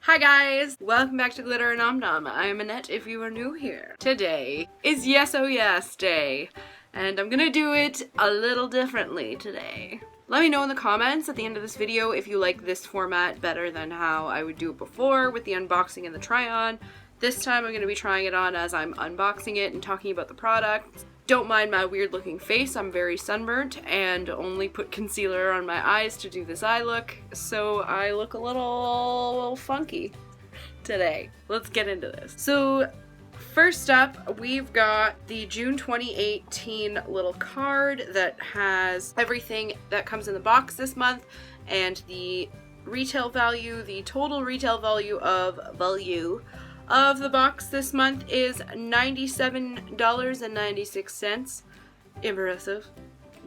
Hi guys! Welcome back to Glitter and I am Annette if you are new here. Today is Yes Oh Yes Day, and I'm gonna do it a little differently today. Let me know in the comments at the end of this video if you like this format better than how I would do it before with the unboxing and the try-on. This time I'm gonna be trying it on as I'm unboxing it and talking about the product. Don't mind my weird looking face, I'm very sunburnt and only put concealer on my eyes to do this eye look, so I look a little funky today. Let's get into this. So first up, we've got the June 2018 little card that has everything that comes in the box this month and the retail value, the total retail value of the box this month is $97.96. Impressive.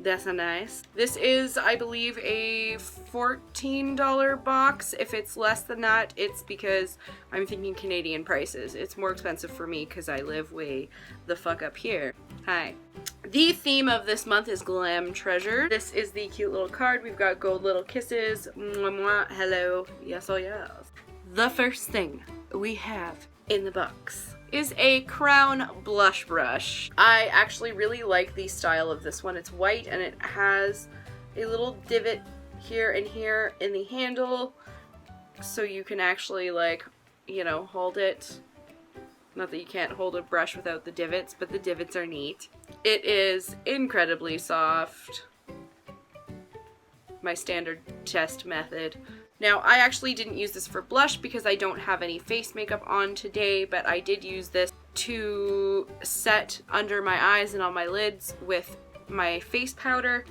That's nice. This is, I believe, a $14 box. If it's less than that, it's because I'm thinking Canadian prices. It's more expensive for me because I live way the fuck up here. Hi. The theme of this month is Glam Treasure. This is the cute little card. We've got gold little kisses. Mwah, mwah. Hello. Yes, oh yes. The first thing we have in the box is a Crown blush brush. I actually really like the style of this one. It's white and it has a little divot here and here in the handle so you can actually, like, you know, hold it. Not that you can't hold a brush without the divots, but the divots are neat. It is incredibly soft. My standard test method. Now, I actually didn't use this for blush because I don't have any face makeup on today, but I did use this to set under my eyes and on my lids with my face powder,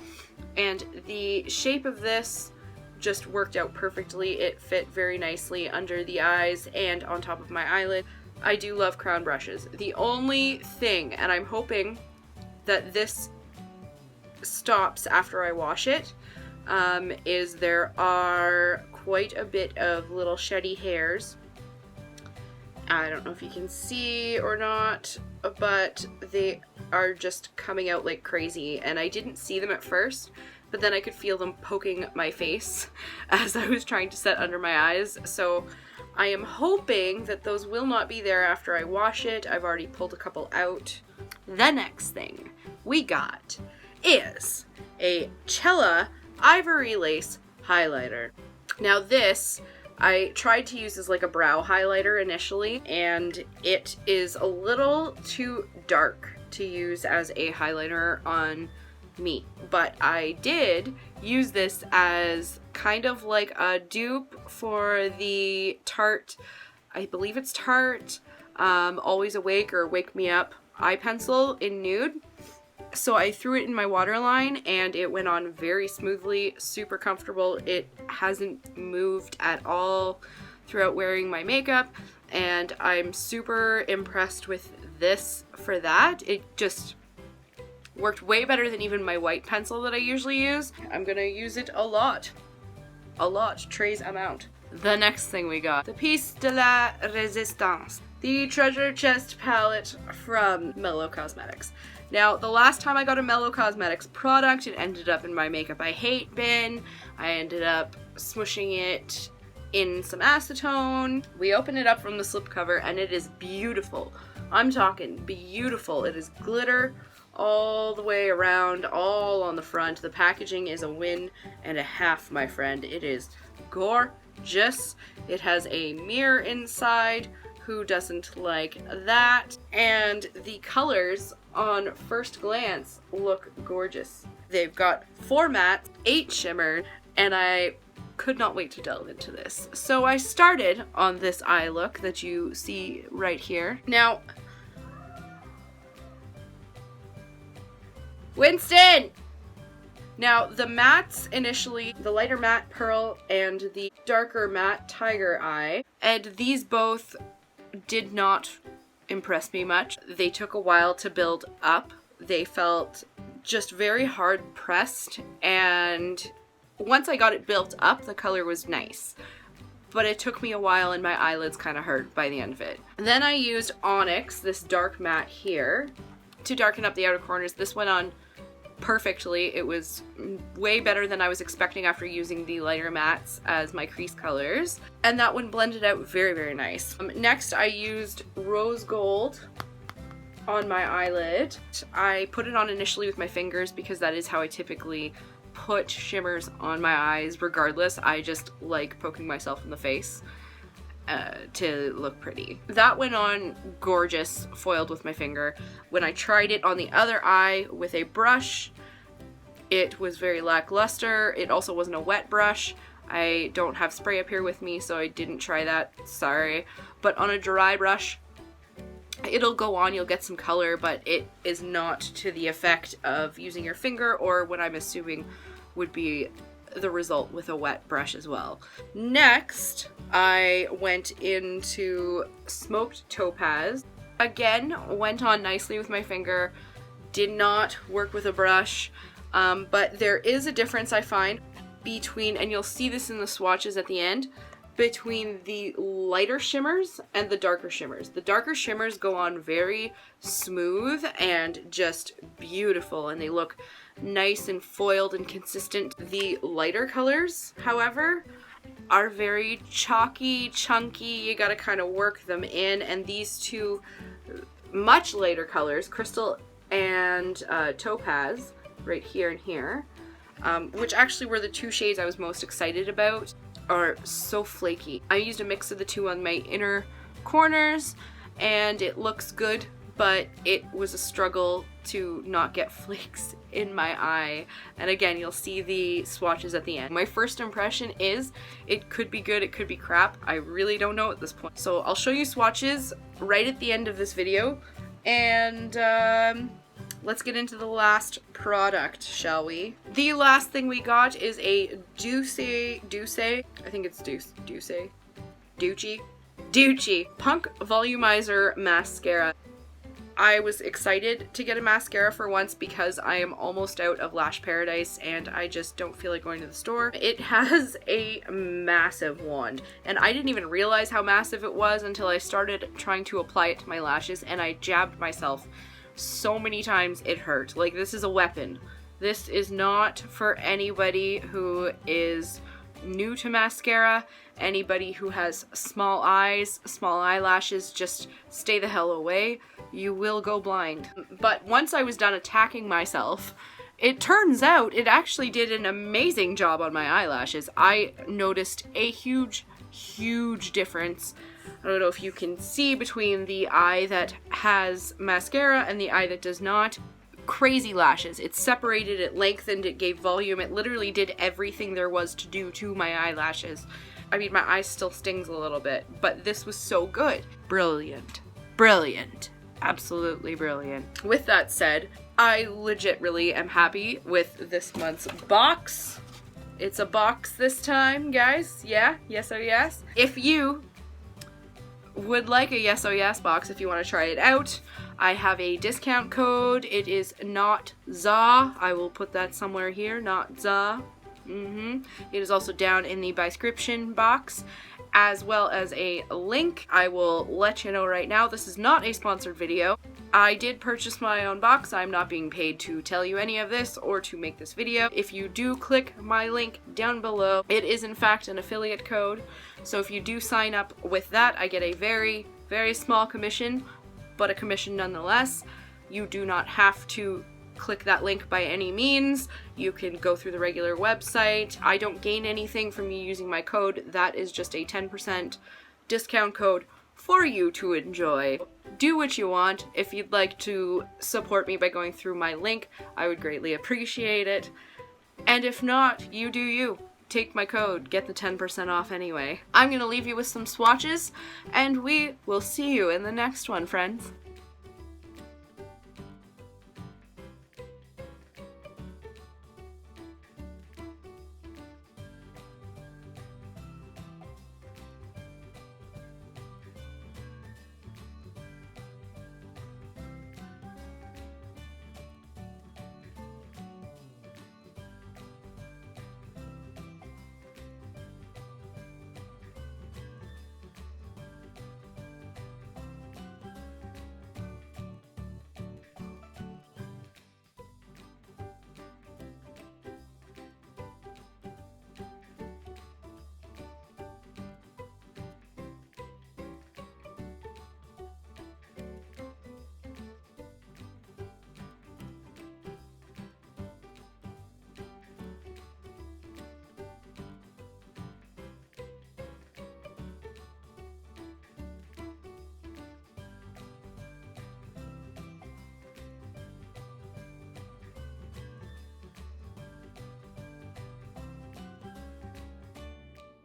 and the shape of this just worked out perfectly. It fit very nicely under the eyes and on top of my eyelid. I do love Crown brushes. The only thing, and I'm hoping that this stops after I wash it, is there are quite a bit of little sheddy hairs. I don't know if you can see or not, but they are just coming out like crazy, and I didn't see them at first, but then I could feel them poking my face as I was trying to set under my eyes, so I am hoping that those will not be there after I wash it. I've already pulled a couple out. The next thing we got is a Cella Ivory Lace highlighter. Now this, I tried to use as like a brow highlighter initially, and it is a little too dark to use as a highlighter on me. But I did use this as kind of like a dupe for the Tarte, I believe it's Tarte, Always Awake or Wake Me Up eye pencil in nude. So I threw it in my waterline and it went on very smoothly, super comfortable. It hasn't moved at all throughout wearing my makeup, and I'm super impressed with this for that. It just worked way better than even my white pencil that I usually use. I'm gonna use it a lot, Trey's amount. The next thing we got, the Piece de la Resistance, the Treasure Chest palette from Mellow Cosmetics. Now, the last time I got a Mellow Cosmetics product, it ended up in my makeup I hate bin. I ended up smushing it in some acetone. We opened it up from the slipcover and it is beautiful. I'm talking beautiful. It is glitter all the way around, all on the front. The packaging is a win and a half, my friend. It is gorgeous. It has a mirror inside. Who doesn't like that? And the colors on first glance look gorgeous. They've got 4 matte, 8 shimmer, and I could not wait to delve into this. So I started on this eye look that you see right here. Now, Winston! Now, the mattes initially, the lighter matte Pearl and the darker matte Tiger Eye, and these both did not impress me much. They took a while to build up. They felt just very hard pressed, and once I got it built up, the color was nice. But it took me a while and my eyelids kind of hurt by the end of it. And then I used Onyx, this dark matte here, to darken up the outer corners. This went on perfectly. It was way better than I was expecting after using the lighter mattes as my crease colors. And that one blended out very, very nice. Next, I used rose gold on my eyelid. I put it on initially with my fingers because that is how I typically put shimmers on my eyes regardless. I just like poking myself in the face to look pretty. That went on gorgeous, foiled with my finger. When I tried it on the other eye with a brush, it was very lackluster. It also wasn't a wet brush. I don't have spray up here with me, so I didn't try that, sorry. But on a dry brush, it'll go on, you'll get some color, but it is not to the effect of using your finger or what I'm assuming would be the result with a wet brush as well. Next, I went into Smoked Topaz. Again, went on nicely with my finger, did not work with a brush, but there is a difference I find between, and you'll see this in the swatches at the end, between the lighter shimmers and the darker shimmers. The darker shimmers go on very smooth and just beautiful, and they look nice and foiled and consistent. The lighter colors, however, are very chalky, chunky. You gotta kind of work them in, and these two much lighter colors, Crystal and Topaz, right here and here, which actually were the two shades I was most excited about, are so flaky. I used a mix of the two on my inner corners and it looks good, but it was a struggle to not get flakes in my eye. And again, you'll see the swatches at the end. My first impression is it could be good, it could be crap. I really don't know at this point. So I'll show you swatches right at the end of this video, and let's get into the last product, shall we? The last thing we got is a Ducey Punk Volumizer Mascara. I was excited to get a mascara for once because I am almost out of Lash Paradise and I just don't feel like going to the store. It has a massive wand, and I didn't even realize how massive it was until I started trying to apply it to my lashes, and I jabbed myself so many times it hurt. Like, this is a weapon. This is not for anybody who is new to mascara. Anybody who has small eyes, small eyelashes, just stay the hell away. You will go blind. But once I was done attacking myself, it turns out it actually did an amazing job on my eyelashes. I noticed a huge, huge difference. I don't know if you can see between the eye that has mascara and the eye that does not. Crazy lashes. It separated, it lengthened, it gave volume. It literally did everything there was to do to my eyelashes. I mean, my eye still stings a little bit, but this was so good. Brilliant. Brilliant. Absolutely brilliant. With that said, I legit really am happy with this month's box. It's a box this time, guys. Yeah? Yes or yes? If you would like a Yes or Yes box, if you want to try it out, I have a discount code. It is not ZA. I will put that somewhere here. Not ZA. It is also down in the description box, as well as a link. I will let you know right now, this is not a sponsored video. I did purchase my own box. I'm not being paid to tell you any of this or to make this video. If you do click my link down below, it is in fact an affiliate code. So if you do sign up with that, I get a very, very small commission, but a commission nonetheless. You do not have to click that link by any means. You can go through the regular website. I don't gain anything from you using my code. That is just a 10% discount code for you to enjoy. Do what you want. If you'd like to support me by going through my link, I would greatly appreciate it. And if not, you do you. Take my code, get the 10% off anyway. I'm gonna leave you with some swatches, and we will see you in the next one, friends.